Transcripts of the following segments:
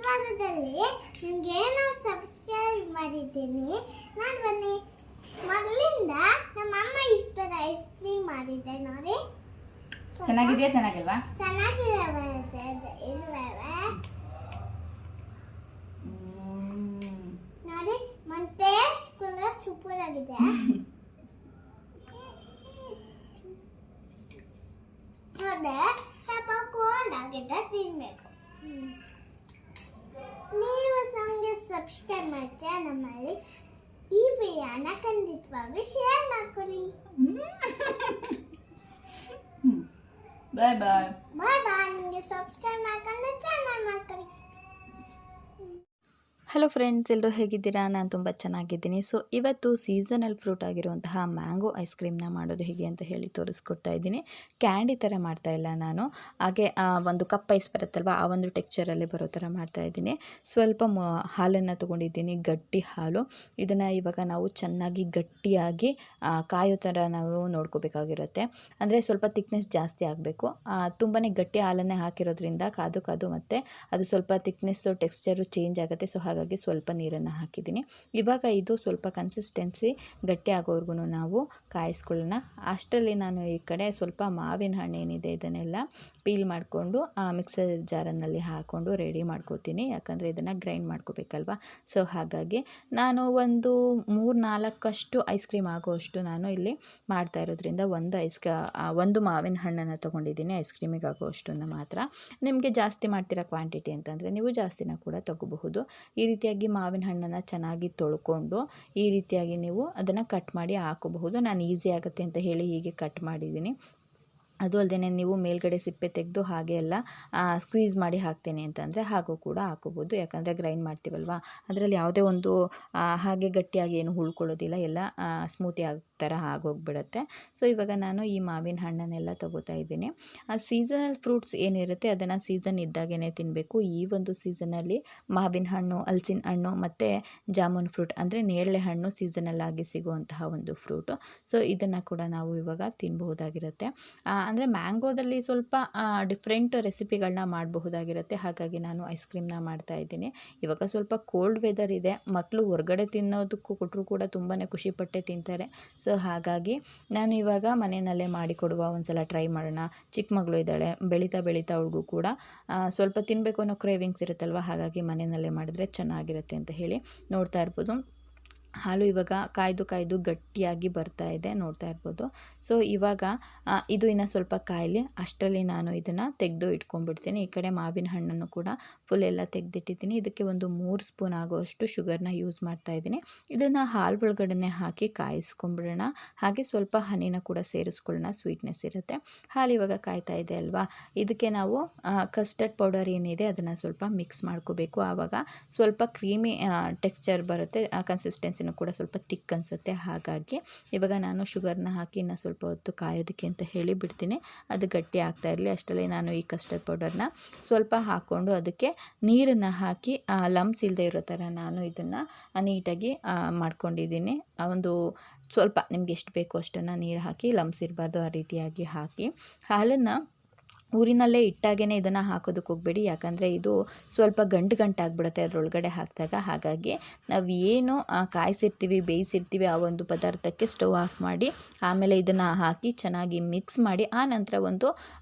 ವಾರದಲ್ಲಿ ನಿಮಗೆ ಏನೋ ಸಬ್ಸ್ಕ್ರೈಬ್ ಮಾಡಿದ್ದೀನಿ. ನಾನು ಬನ್ನಿ ಮೊದಲಿಂದ ನಮ್ಮ ಅಮ್ಮ ಇಷ್ಟ ಐಸ್ ಕ್ರೀಮ್ ಮಾಡಿದ್ದೆ ನೋಡಿ. ಚೆನ್ನಾಗಿದೆಯಾ ಚೆನ್ನಾಗಿಲ್ವಾ? ಚೆನ್ನಾಗಿದೆ. ನೋಡಿ ಮತ್ತೆ ಸ್ಕೂಲ್ ಸೂಪರ್ ಆಗಿದೆ. ನೋಡಿ ಸ್ವಲ್ಪ ಕೋಲ್ಡ್ ಆಗಿದೆ, ತಿನ್ಬೇಕು. ನೀವು ನಮಗೆ ಸಬ್ಸ್ಕ್ರೈಬ್ ಮಾಡಿ ನಮ್ಮಲ್ಲಿ ಈ ವಿಡಿಯೋನ ಖಂಡಿತವಾಗಿ ಶೇರ್ ಮಾಡ್ಕೊಳ್ಳಿ. ಬಾಯ್ ಬಾಯ್ ಬಾಯ್ ಬಾಯ್. ನಿಮಗೆ ಸಬ್ಸ್ಕ್ರೈಬ್ ಮಾಡ್ಕೊಂಡು ಚಾನಲ್ ಮಾಡ್ಕೊಳ್ಳಿ. ಹಲೋ ಫ್ರೆಂಡ್ಸ್, ಎಲ್ಲರೂ ಹೇಗಿದ್ದೀರಾ? ನಾನು ತುಂಬ ಚೆನ್ನಾಗಿದ್ದೀನಿ. ಸೊ ಇವತ್ತು ಸೀಸನಲ್ ಫ್ರೂಟ್ ಆಗಿರುವಂತಹ ಮ್ಯಾಂಗೋ ಐಸ್ ಕ್ರೀಮ್ನ ಮಾಡೋದು ಹೇಗೆ ಅಂತ ಹೇಳಿ ತೋರಿಸ್ಕೊಡ್ತಾ ಇದ್ದೀನಿ. ಕ್ಯಾಂಡಿ ಥರ ಮಾಡ್ತಾಯಿಲ್ಲ ನಾನು, ಹಾಗೆ ಒಂದು ಕಪ್ ಐಸ್ ಬರುತ್ತಲ್ವ ಆ ಒಂದು ಟೆಕ್ಸ್ಚರಲ್ಲಿ ಬರೋ ಥರ ಮಾಡ್ತಾಯಿದ್ದೀನಿ. ಸ್ವಲ್ಪ ಹಾಲನ್ನು ತೊಗೊಂಡಿದ್ದೀನಿ, ಗಟ್ಟಿ ಹಾಲು. ಇದನ್ನು ಇವಾಗ ನಾವು ಚೆನ್ನಾಗಿ ಗಟ್ಟಿಯಾಗಿ ಕಾಯೋ ಥರ ನಾವು ನೋಡ್ಕೋಬೇಕಾಗಿರುತ್ತೆ. ಅಂದರೆ ಸ್ವಲ್ಪ ತಿಕ್ನೆಸ್ ಜಾಸ್ತಿ ಆಗಬೇಕು. ತುಂಬಾ ಗಟ್ಟಿ ಹಾಲನ್ನೇ ಹಾಕಿರೋದ್ರಿಂದ ಕಾದು ಮತ್ತು ಅದು ಸ್ವಲ್ಪ ತಿಕ್ನೆಸ್ಸು ಟೆಕ್ಸ್ಚರು ಚೇಂಜ್ ಆಗುತ್ತೆ. ಸೊ ಹಾಗಾಗಿ ಸ್ವಲ್ಪ ನೀರನ್ನು ಹಾಕಿದ್ದೀನಿ. ಇವಾಗ ಇದು ಸ್ವಲ್ಪ ಕನ್ಸಿಸ್ಟೆನ್ಸಿ ಗಟ್ಟಿ ಆಗೋವರೆಗೂ ನಾವು ಕಾಯಿಸ್ಕೊಳ್ಳೋಣ. ಅಷ್ಟರಲ್ಲಿ ನಾನು ಈ ಕಡೆ ಸ್ವಲ್ಪ ಮಾವಿನ ಹಣ್ಣು ಏನಿದೆ ಇದನ್ನೆಲ್ಲ ಪೀಲ್ ಮಾಡಿಕೊಂಡು ಮಿಕ್ಸರ್ ಜಾರನ್ನಲ್ಲಿ ಹಾಕ್ಕೊಂಡು ರೆಡಿ ಮಾಡ್ಕೋತೀನಿ. ಯಾಕಂದರೆ ಇದನ್ನು ಗ್ರೈಂಡ್ ಮಾಡ್ಕೋಬೇಕಲ್ವ. ಸೊ ಹಾಗಾಗಿ ನಾನು ಒಂದು 3-4 ಐಸ್ ಕ್ರೀಮ್ ಆಗೋಷ್ಟು ನಾನು ಇಲ್ಲಿ ಮಾಡ್ತಾ ಇರೋದ್ರಿಂದ ಒಂದು ಮಾವಿನ ಹಣ್ಣನ್ನು ತೊಗೊಂಡಿದ್ದೀನಿ ಐಸ್ ಕ್ರೀಮಿಗೆ ಆಗೋಷ್ಟನ್ನು ಮಾತ್ರ. ನಿಮಗೆ ಜಾಸ್ತಿ ಮಾಡ್ತಿರೋ ಕ್ವಾಂಟಿಟಿ ಅಂತಂದರೆ ನೀವು ಜಾಸ್ತಿನ ಕೂಡ ತೊಗೋಬಹುದು. ಈ ರೀತಿಯಾಗಿ ಮಾವಿನ ಹಣ್ಣನ್ನು ಚೆನ್ನಾಗಿ ತೊಳ್ಕೊಂಡು ಈ ರೀತಿಯಾಗಿ ನೀವು ಅದನ್ನು ಕಟ್ ಮಾಡಿ ಹಾಕೋಬಹುದು. ನಾನು ಈಸಿ ಆಗುತ್ತೆ ಅಂತ ಹೇಳಿ ಹೀಗೆ ಕಟ್ ಮಾಡಿದ್ದೀನಿ. ಅದು ಅಲ್ಲದೆ ನೀವು ಮೇಲ್ಗಡೆ ಸಿಪ್ಪೆ ತೆಗೆದು ಹಾಗೆ ಎಲ್ಲ ಸ್ಕ್ವೀಸ್ ಮಾಡಿ ಹಾಕ್ತೇನೆ ಅಂತಂದರೆ ಹಾಗೂ ಕೂಡ ಹಾಕೋಬೋದು. ಯಾಕಂದರೆ ಗ್ರೈಂಡ್ ಮಾಡ್ತೀವಲ್ವ ಅದರಲ್ಲಿ ಯಾವುದೇ ಒಂದು ಹಾಗೆ ಗಟ್ಟಿಯಾಗಿ ಏನು ಉಳ್ಕೊಳ್ಳೋದಿಲ್ಲ, ಎಲ್ಲ ಸ್ಮೂತಿ ಥರ ಆಗೋಗ್ಬಿಡುತ್ತೆ. ಸೊ ಇವಾಗ ನಾನು ಈ ಮಾವಿನ ಹಣ್ಣನ್ನೆಲ್ಲ ತೊಗೋತಾ ಇದ್ದೀನಿ. ಸೀಸನಲ್ ಫ್ರೂಟ್ಸ್ ಏನಿರುತ್ತೆ ಅದನ್ನು ಸೀಸನ್ ಇದ್ದಾಗೇ ತಿನ್ನಬೇಕು. ಈ ಒಂದು ಸೀಸನಲ್ಲಿ ಮಾವಿನ ಹಣ್ಣು, ಹಲಸಿನ ಹಣ್ಣು ಮತ್ತು ಜಾಮೂನ್ ಫ್ರೂಟ್ ಅಂದರೆ ನೇರಳೆ ಹಣ್ಣು ಸೀಸನಲ್ಲಾಗಿ ಸಿಗುವಂತಹ ಒಂದು ಫ್ರೂಟು. ಸೊ ಇದನ್ನು ಕೂಡ ನಾವು ಇವಾಗ ತಿನ್ನಬಹುದಾಗಿರುತ್ತೆ. ಅಂದರೆ ಮ್ಯಾಂಗೋದಲ್ಲಿ ಸ್ವಲ್ಪ ಡಿಫ್ರೆಂಟ್ ರೆಸಿಪಿಗಳನ್ನ ಮಾಡಬಹುದಾಗಿರುತ್ತೆ. ಹಾಗಾಗಿ ನಾನು ಐಸ್ ಕ್ರೀಮ್ನ ಮಾಡ್ತಾಯಿದ್ದೀನಿ. ಇವಾಗ ಸ್ವಲ್ಪ ಕೋಲ್ಡ್ ವೆದರ್ ಇದೆ, ಮಕ್ಕಳು ಹೊರಗಡೆ ತಿನ್ನೋದಕ್ಕೂ ಕೊಟ್ಟರು ಕೂಡ ತುಂಬಾ ಖುಷಿಪಟ್ಟೆ ತಿಂತಾರೆ. ಸೊ ಹಾಗಾಗಿ ನಾನು ಇವಾಗ ಮನೆಯಲ್ಲೇ ಮಾಡಿಕೊಡುವ ಒಂದು ಸಲ ಟ್ರೈ ಮಾಡೋಣ. ಚಿಕ್ಕ ಮಗಳು ಇದ್ದಾಳೆ, ಬೆಳೀತಾ ಅವಳಿಗೂ ಕೂಡ ಸ್ವಲ್ಪ ತಿನ್ನಬೇಕು ಅನ್ನೋ ಕ್ರೇವಿಂಗ್ಸ್ ಇರುತ್ತಲ್ವ, ಹಾಗಾಗಿ ಮನೆಯಲ್ಲೇ ಮಾಡಿದ್ರೆ ಚೆನ್ನಾಗಿರುತ್ತೆ ಅಂತ ಹೇಳಿ ನೋಡ್ತಾ ಇರ್ಬೋದು. ಹಾಲು ಇವಾಗ ಕಾಯ್ದು ಗಟ್ಟಿಯಾಗಿ ಬರ್ತಾ ಇದೆ, ನೋಡ್ತಾ ಇರ್ಬೋದು. ಸೊ ಇವಾಗ ಇದು ಇನ್ನು ಸ್ವಲ್ಪ ಕಾಯಲಿ, ಅಷ್ಟರಲ್ಲಿ ನಾನು ಇದನ್ನು ತೆಗೆದು ಇಟ್ಕೊಂಡ್ಬಿಡ್ತೀನಿ. ಈ ಕಡೆ ಮಾವಿನ ಹಣ್ಣನ್ನು ಕೂಡ ಫುಲ್ ಎಲ್ಲ ತೆಗೆದಿಟ್ಟಿದ್ದೀನಿ. ಇದಕ್ಕೆ ಒಂದು 3 ಸ್ಪೂನ್ ಆಗೋಷ್ಟು ಶುಗರ್ನ ಯೂಸ್ ಮಾಡ್ತಾ ಇದ್ದೀನಿ. ಇದನ್ನು ಹಾಲು ಒಳಗಡೆ ಹಾಕಿ ಕಾಯಿಸ್ಕೊಂಡ್ಬಿಡೋಣ. ಹಾಗೆ ಸ್ವಲ್ಪ ಹನಿನ ಕೂಡ ಸೇರಿಸ್ಕೊಳ್ಳೋಣ, ಸ್ವೀಟ್ನೆಸ್ ಇರುತ್ತೆ. ಹಾಲು ಇವಾಗ ಕಾಯ್ತಾ ಇದೆ ಅಲ್ವಾ, ಇದಕ್ಕೆ ನಾವು ಕಸ್ಟರ್ಡ್ ಪೌಡರ್ ಏನಿದೆ ಅದನ್ನು ಸ್ವಲ್ಪ ಮಿಕ್ಸ್ ಮಾಡ್ಕೋಬೇಕು. ಆವಾಗ ಸ್ವಲ್ಪ ಕ್ರೀಮಿ ಟೆಕ್ಸ್ಚರ್ ಬರುತ್ತೆ, ಕನ್ಸಿಸ್ಟೆನ್ಸಿ ಕೂಡ ಸ್ವಲ್ಪ ತಿಕ್ ಅನಿಸುತ್ತೆ. ಹಾಗಾಗಿ ಇವಾಗ ನಾನು ಶುಗರ್ನ ಹಾಕಿ ಇನ್ನು ಸ್ವಲ್ಪ ಹೊತ್ತು ಕಾಯೋದಕ್ಕೆ ಅಂತ ಹೇಳಿ ಬಿಡ್ತೀನಿ. ಅದು ಗಟ್ಟಿ ಆಗ್ತಾ ಇರಲಿ. ಅಷ್ಟರಲ್ಲಿ ನಾನು ಈ ಕಸ್ಟರ್ಡ್ ಪೌಡರ್ನ ಸ್ವಲ್ಪ ಹಾಕ್ಕೊಂಡು ಅದಕ್ಕೆ ನೀರನ್ನು ಹಾಕಿ ಲಮ್ಸ್ ಇಲ್ಲದೆ ಇರೋ ಥರ ನಾನು ಇದನ್ನು ನೀಟಾಗಿ ಮಾಡ್ಕೊಂಡಿದ್ದೀನಿ. ಒಂದು ಸ್ವಲ್ಪ ನಿಮ್ಗೆ ಎಷ್ಟು ಬೇಕೋ ಅಷ್ಟನ್ನು ನೀರು ಹಾಕಿ, ಲಮ್ಸ್ ಇರಬಾರ್ದು ಆ ರೀತಿಯಾಗಿ ಹಾಕಿ. ಹಾಲನ್ನು ಊರಿನಲ್ಲೇ ಇಟ್ಟಾಗೇ ಇದನ್ನು ಹಾಕೋದಕ್ಕೆ ಹೋಗಬೇಡಿ, ಯಾಕಂದರೆ ಇದು ಸ್ವಲ್ಪ ಗಂಟಾಗ್ಬಿಡುತ್ತೆ ಅದರೊಳಗಡೆ ಹಾಕಿದಾಗ. ಹಾಗಾಗಿ ನಾವು ಏನು ಕಾಯಿಸಿರ್ತೀವಿ, ಬೇಯಿಸಿರ್ತೀವಿ ಆ ಒಂದು ಪದಾರ್ಥಕ್ಕೆ ಸ್ಟವ್ ಆಫ್ ಮಾಡಿ ಆಮೇಲೆ ಇದನ್ನು ಹಾಕಿ ಚೆನ್ನಾಗಿ ಮಿಕ್ಸ್ ಮಾಡಿ ಆ ನಂತರ ಒಂದು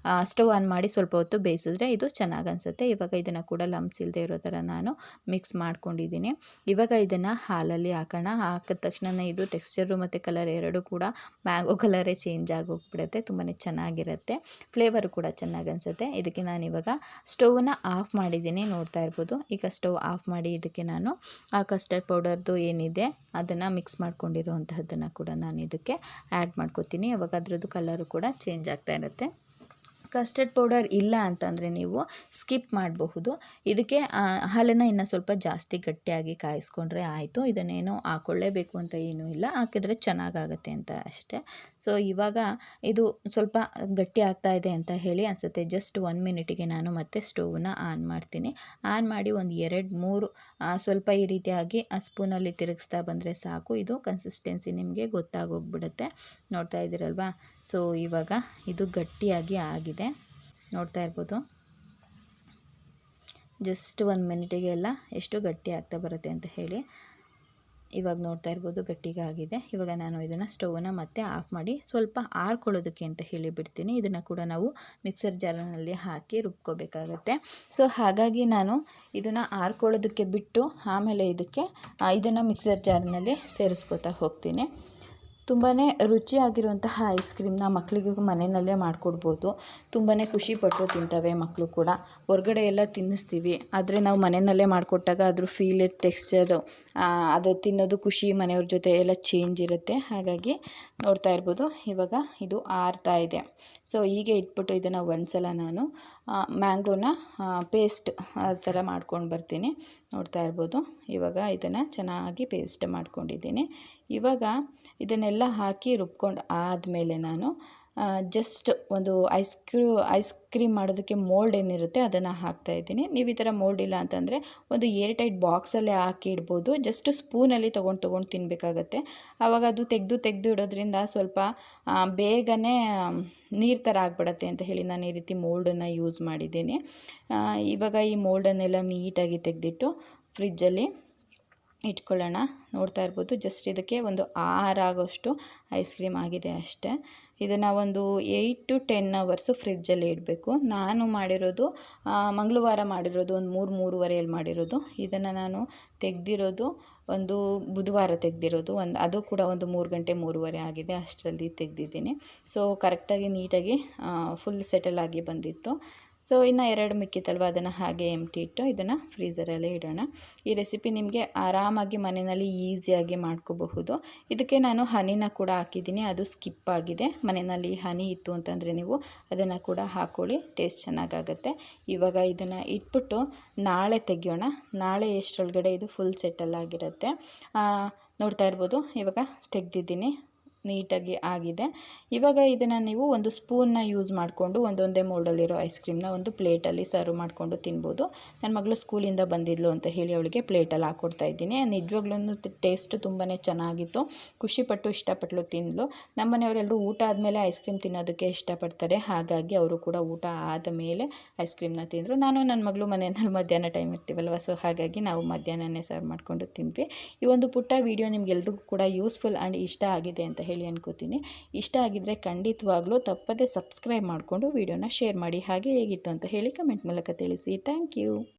ಸ್ಟವ್ ಆನ್ ಮಾಡಿ ಸ್ವಲ್ಪ ಹೊತ್ತು ಬೇಯಿಸಿದ್ರೆ ಇದು ಚೆನ್ನಾಗಿ ಅನಿಸುತ್ತೆ. ಇವಾಗ ಇದನ್ನು ಕೂಡ ಲಮ್ಸ್ ಇಲ್ಲದೆ ಇರೋ ಥರ ನಾನು ಮಿಕ್ಸ್ ಮಾಡ್ಕೊಂಡಿದ್ದೀನಿ. ಇವಾಗ ಇದನ್ನು ಹಾಲಲ್ಲಿ ಹಾಕೋಣ. ಹಾಕಿದ ತಕ್ಷಣ ಇದು ಟೆಕ್ಸ್ಚರು ಮತ್ತು ಕಲರ್ ಎರಡೂ ಕೂಡ ಮ್ಯಾಂಗೋ ಕಲರೇ ಚೇಂಜ್ ಆಗೋಗ್ಬಿಡುತ್ತೆ, ತುಂಬಾ ಚೆನ್ನಾಗಿರುತ್ತೆ. ಫ್ಲೇವರು ಕೂಡ ಚೆನ್ನಾಗಿ ಅನಿಸುತ್ತೆ. ಇದಕ್ಕೆ ನಾನು ಇವಾಗ ಸ್ಟವ್ನ ಆಫ್ ಮಾಡಿದ್ದೀನಿ, ನೋಡ್ತಾ ಇರ್ಬೋದು. ಈಗ ಸ್ಟವ್ ಆಫ್ ಮಾಡಿ ಇದಕ್ಕೆ ನಾನು ಆ ಕಸ್ಟರ್ಡ್ ಪೌಡರ್ದು ಏನಿದೆ ಅದನ್ನು ಮಿಕ್ಸ್ ಮಾಡ್ಕೊಂಡಿರುವಂತಹದ್ದನ್ನು ಕೂಡ ನಾನು ಇದಕ್ಕೆ ಆ್ಯಡ್ ಮಾಡ್ಕೊತೀನಿ. ಅವಾಗ ಅದರದ್ದು ಕಲರು ಕೂಡ ಚೇಂಜ್ ಆಗ್ತಾ ಇರುತ್ತೆ. ಕಸ್ಟರ್ಡ್ ಪೌಡರ್ ಇಲ್ಲ ಅಂತಂದರೆ ನೀವು ಸ್ಕಿಪ್ ಮಾಡಬಹುದು. ಇದಕ್ಕೆ ಹಾಲನ್ನು ಇನ್ನು ಸ್ವಲ್ಪ ಜಾಸ್ತಿ ಗಟ್ಟಿಯಾಗಿ ಕಾಯಿಸ್ಕೊಂಡ್ರೆ ಆಯಿತು. ಇದನ್ನೇನು ಹಾಕ್ಕೊಳ್ಳೇಬೇಕು ಅಂತ ಏನೂ ಇಲ್ಲ, ಹಾಕಿದರೆ ಚೆನ್ನಾಗಾಗುತ್ತೆ ಅಂತ ಅಷ್ಟೇ. ಸೊ ಇವಾಗ ಇದು ಸ್ವಲ್ಪ ಗಟ್ಟಿ ಆಗ್ತಾ ಇದೆ ಅಂತ ಹೇಳಿ ಅನಿಸುತ್ತೆ. ಜಸ್ಟ್ 1 ಮಿನಿಟಿಗೆ ನಾನು ಮತ್ತೆ ಸ್ಟವ್ನ ಆನ್ ಮಾಡ್ತೀನಿ. ಆನ್ ಮಾಡಿ ಒಂದು 2-3 ಸ್ವಲ್ಪ ಈ ರೀತಿಯಾಗಿ ಸ್ಪೂನಲ್ಲಿ ತಿರುಗಿಸ್ತಾ ಬಂದರೆ ಸಾಕು. ಇದು ಕನ್ಸಿಸ್ಟೆನ್ಸಿ ನಿಮಗೆ ಗೊತ್ತಾಗೋಗ್ಬಿಡುತ್ತೆ, ನೋಡ್ತಾ ಇದ್ದೀರಲ್ವಾ. ಸೊ ಇವಾಗ ಇದು ಗಟ್ಟಿಯಾಗಿ ಆಗಿದೆ, ನೋಡ್ತಾ ಇರ್ಬೋದು. ಜಸ್ಟ್ 1 ಮಿನಿಟಿಗೆ ಎಲ್ಲ ಎಷ್ಟು ಗಟ್ಟಿ ಆಗ್ತಾ ಬರುತ್ತೆ ಅಂತ ಹೇಳಿ. ಇವಾಗ ನೋಡ್ತಾ ಇರ್ಬೋದು ಗಟ್ಟಿಗೆ ಆಗಿದೆ. ಇವಾಗ ನಾನು ಇದನ್ನು ಸ್ಟವನ್ನು ಮತ್ತೆ ಆಫ್ ಮಾಡಿ ಸ್ವಲ್ಪ ಆರ್ಕೊಳ್ಳೋದಕ್ಕೆ ಅಂತ ಹೇಳಿ ಬಿಡ್ತೀನಿ. ಇದನ್ನು ಕೂಡ ನಾವು ಮಿಕ್ಸರ್ ಜಾರ್ನಲ್ಲಿ ಹಾಕಿ ರುಬ್ಕೋಬೇಕಾಗತ್ತೆ. ಸೊ ಹಾಗಾಗಿ ನಾನು ಇದನ್ನು ಆರ್ಕೊಳ್ಳೋದಕ್ಕೆ ಬಿಟ್ಟು ಆಮೇಲೆ ಇದನ್ನು ಮಿಕ್ಸರ್ ಜಾರ್ನಲ್ಲಿ ಸೇರಿಸ್ಕೊತಾ ಹೋಗ್ತೀನಿ. ತುಂಬಾ ರುಚಿಯಾಗಿರುವಂತಹ ಐಸ್ ಕ್ರೀಮ್ನ ಮಕ್ಕಳಿಗೆ ಮನೆಯಲ್ಲೇ ಮಾಡಿಕೊಡ್ಬೋದು. ತುಂಬಾ ಖುಷಿಪಟ್ಟು ತಿಂತವೆ ಮಕ್ಕಳು ಕೂಡ. ಹೊರಗಡೆ ಎಲ್ಲ ತಿನ್ನಿಸ್ತೀವಿ, ಆದರೆ ನಾವು ಮನೆಯಲ್ಲೇ ಮಾಡಿಕೊಟ್ಟಾಗ ಅದ್ರ ಫೀಲ್ ಟೆಕ್ಸ್ಚರು ಅದು ತಿನ್ನೋದು ಖುಷಿ ಮನೆಯವ್ರ ಜೊತೆ ಎಲ್ಲ ಚೇಂಜ್ ಇರುತ್ತೆ. ಹಾಗಾಗಿ ನೋಡ್ತಾ ಇರ್ಬೋದು ಇವಾಗ ಇದು ಆರ್ತಾ ಇದೆ. ಸೊ ಹೀಗೆ ಇಟ್ಬಿಟ್ಟು ಇದನ್ನು ಒಂದ್ಸಲ ನಾನು ಮ್ಯಾಂಗೋನ ಪೇಸ್ಟ್ ಆ ಥರ ಮಾಡ್ಕೊಂಡು ಬರ್ತೀನಿ. ನೋಡ್ತಾ ಇರ್ಬೋದು ಇವಾಗ ಇದನ್ನು ಚೆನ್ನಾಗಿ ಪೇಸ್ಟ್ ಮಾಡ್ಕೊಂಡಿದ್ದೀನಿ. ಇವಾಗ ಇದನ್ನೆಲ್ಲ ಹಾಕಿ ರುಬ್ಕೊಂಡು ಆದಮೇಲೆ ನಾನು ಜಸ್ಟ್ ಒಂದು ಐಸ್ ಕ್ರೀಮ್ ಮಾಡೋದಕ್ಕೆ ಮೋಲ್ಡ್ ಏನಿರುತ್ತೆ ಅದನ್ನು ಹಾಕ್ತಾಯಿದ್ದೀನಿ. ನೀವು ಈ ಥರ ಮೋಲ್ಡ್ ಇಲ್ಲ ಅಂತಂದರೆ ಒಂದು ಏರ್ ಟೈಟ್ ಬಾಕ್ಸಲ್ಲೇ ಹಾಕಿ ಇಡ್ಬೋದು. ಜಸ್ಟ್ ಸ್ಪೂನಲ್ಲಿ ತೊಗೊಂಡು ತಿನ್ನಬೇಕಾಗತ್ತೆ. ಆವಾಗ ಅದು ತೆಗೆದು ಇಡೋದ್ರಿಂದ ಸ್ವಲ್ಪ ಬೇಗನೆ ನೀರು ಥರ ಆಗಿಬಿಡತ್ತೆ ಅಂತ ಹೇಳಿ ನಾನು ಈ ರೀತಿ ಮೋಲ್ಡನ್ನು ಯೂಸ್ ಮಾಡಿದ್ದೀನಿ. ಇವಾಗ ಈ ಮೋಲ್ಡನ್ನೆಲ್ಲ ನೀಟಾಗಿ ತೆಗೆದಿಟ್ಟು ಫ್ರಿಜ್ಜಲ್ಲಿ ಇಟ್ಕೊಳ್ಳೋಣ. ನೋಡ್ತಾ ಇರ್ಬೋದು ಜಸ್ಟ್ ಇದಕ್ಕೆ ಒಂದು 6 ಆಗೋಷ್ಟು ಐಸ್ ಕ್ರೀಮ್ ಆಗಿದೆ ಅಷ್ಟೇ. ಇದನ್ನು ಒಂದು 8 to 10 ಅವರ್ಸು ಫ್ರಿಜ್ಜಲ್ಲಿ ಇಡಬೇಕು. ನಾನು ಮಾಡಿರೋದು ಮಂಗಳವಾರ ಮಾಡಿರೋದು ಒಂದು 3-3:30 ಮಾಡಿರೋದು. ಇದನ್ನು ನಾನು ತೆಗೆದಿರೋದು ಒಂದು ಬುಧವಾರ ತೆಗೆದಿರೋದು ಅದು ಕೂಡ ಒಂದು 3 ಗಂಟೆ 3:30 ಆಗಿದೆ ಅಷ್ಟರಲ್ಲಿ ತೆಗೆದಿದ್ದೀನಿ. ಸೊ ಕರೆಕ್ಟಾಗಿ ನೀಟಾಗಿ ಫುಲ್ ಸೆಟಲ್ ಆಗಿ ಬಂದಿತ್ತು. ಸೊ ಇನ್ನು 2 ಮಿಕ್ಕಿತ್ತಲ್ವ ಅದನ್ನು ಹಾಗೆ ಎಂಟಿ ಇಟ್ಟು ಇದನ್ನು ಫ್ರೀಝರಲ್ಲೇ ಇಡೋಣ. ಈ ರೆಸಿಪಿ ನಿಮಗೆ ಆರಾಮಾಗಿ ಮನೆಯಲ್ಲಿ ಈಸಿಯಾಗಿ ಮಾಡ್ಕೋಬಹುದು. ಇದಕ್ಕೆ ನಾನು ಹನಿನ ಕೂಡ ಹಾಕಿದ್ದೀನಿ, ಅದು ಸ್ಕಿಪ್ ಆಗಿದೆ. ಮನೆಯಲ್ಲಿ ಹನಿ ಇತ್ತು ಅಂತಂದರೆ ನೀವು ಅದನ್ನು ಕೂಡ ಹಾಕ್ಕೊಳ್ಳಿ, ಟೇಸ್ಟ್ ಚೆನ್ನಾಗಾಗುತ್ತೆ. ಇವಾಗ ಇದನ್ನು ಇಟ್ಬಿಟ್ಟು ನಾಳೆ ತೆಗಿಯೋಣ. ನಾಳೆ ಎಷ್ಟರೊಳಗಡೆ ಇದು ಫುಲ್ ಸೆಟಲ್ ಆಗಿರುತ್ತೆ. ನೋಡ್ತಾ ಇರ್ಬೋದು ಇವಾಗ ತೆಗೆದಿದ್ದೀನಿ, ನೀಟಾಗಿ ಆಗಿದೆ. ಇವಾಗ ಇದನ್ನು ನೀವು ಒಂದು ಸ್ಪೂನ್ನ ಯೂಸ್ ಮಾಡಿಕೊಂಡು ಒಂದೊಂದೇ ಮೋಲ್ಡಲ್ಲಿರೋ ಐಸ್ ಕ್ರೀಮ್ನ ಒಂದು ಪ್ಲೇಟಲ್ಲಿ ಸರ್ವ್ ಮಾಡಿಕೊಂಡು ತಿನ್ಬೋದು. ನನ್ನ ಮಗಳು ಸ್ಕೂಲಿಂದ ಬಂದಿದ್ಲು ಅಂತ ಹೇಳಿ ಅವಳಿಗೆ ಪ್ಲೇಟಲ್ಲಿ ಹಾಕ್ಕೊಡ್ತಾ ಇದ್ದೀನಿ. ನಿಜವಾಗ್ಲೂ ಟೇಸ್ಟ್ ತುಂಬಾ ಚೆನ್ನಾಗಿತ್ತು. ಖುಷಿಪಟ್ಟು ಇಷ್ಟಪಟ್ಟಲು ತಿಂದಳು. ನಮ್ಮ ಮನೆಯವರೆಲ್ಲರೂ ಊಟ ಆದಮೇಲೆ ಐಸ್ ಕ್ರೀಮ್ ತಿನ್ನೋದಕ್ಕೆ ಇಷ್ಟಪಡ್ತಾರೆ. ಹಾಗಾಗಿ ಅವರು ಕೂಡ ಊಟ ಆದ ಮೇಲೆ ಐಸ್ ಕ್ರೀಮ್ನ ತಿಂದರು. ನಾನು ನನ್ನ ಮಗಳು ಮನೆಯಲ್ಲಿ ಮಧ್ಯಾಹ್ನ ಟೈಮ್ ಇರ್ತೀವಲ್ವ, ಸೊ ಹಾಗಾಗಿ ನಾವು ಮಧ್ಯಾಹ್ನನೇ ಸರ್ವ್ ಮಾಡಿಕೊಂಡು ತಿಂದ್ವಿ. ಈ ಒಂದು ಪುಟ್ಟ ವಿಡಿಯೋ ನಿಮಗೆಲ್ರಿಗೂ ಕೂಡ ಯೂಸ್ಫುಲ್ ಆ್ಯಂಡ್ ಇಷ್ಟ ಆಗಿದೆ ಅಂತ ಹೇಳಿ ಅನ್ಕೋತೀನಿ. ಇಷ್ಟ ಆಗಿದ್ದರೆ ಖಂಡಿತವಾಗ್ಲೂ ತಪ್ಪದೇ ಸಬ್ಸ್ಕ್ರೈಬ್ ಮಾಡಿಕೊಂಡು ವಿಡಿಯೋನ ಶೇರ್ ಮಾಡಿ. ಹಾಗೆ ಹೇಗಿತ್ತು ಅಂತ ಹೇಳಿ ಕಮೆಂಟ್ ಮೂಲಕ ತಿಳಿಸಿ. Thank you.